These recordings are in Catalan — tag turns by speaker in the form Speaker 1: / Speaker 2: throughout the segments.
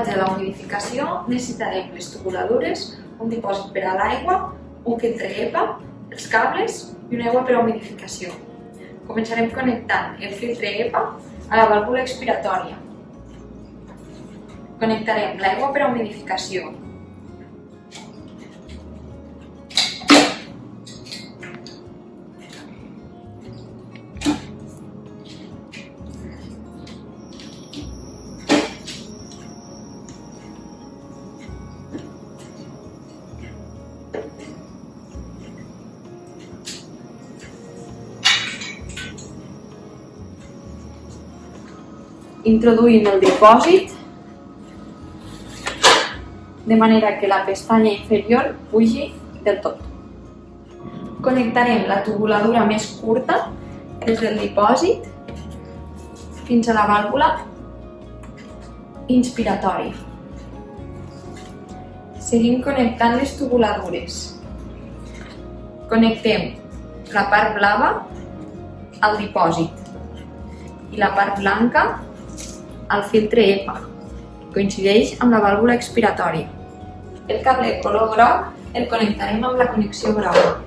Speaker 1: muntatge de la humidificació necessitarem les tubuladures, un dipòsit per a l'aigua, un filtre EPA, els cables i una aigua per a humidificació. Començarem connectant el filtre EPA a la vàlvula expiratòria. Connectarem l'aigua per a humidificació. Introduïm el dipòsit de manera que la pestanya inferior pugi del tot. Connectarem la tubuladura més curta des del dipòsit fins a la vàlvula inspiratòria. Seguim connectant les tubuladures. Connectem la part blava al dipòsit i la part blanca al filtre EPA, que coincideix amb la vàlvula expiratòria. El cable color groc el connectarem amb la connexió groga.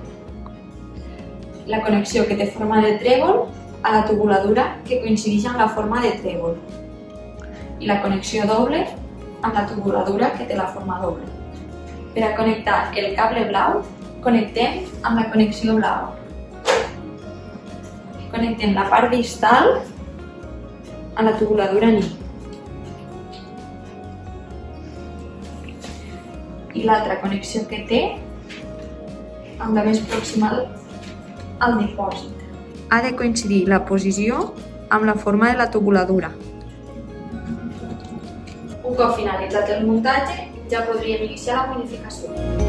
Speaker 1: La connexió que té forma de trèvol a la tubuladura que coincideix amb la forma de trèvol. I la connexió doble amb la tubuladura que té la forma doble. Per a connectar el cable blau, connectem amb la connexió blava. Connectem la part distal a la tubuladura NI. I l'altra connexió que té amb la més proximal al dipòsit. Ha de coincidir la posició amb la forma de la tubuladura. Un cop finalitzat el muntatge, ja podríem iniciar la humidificació.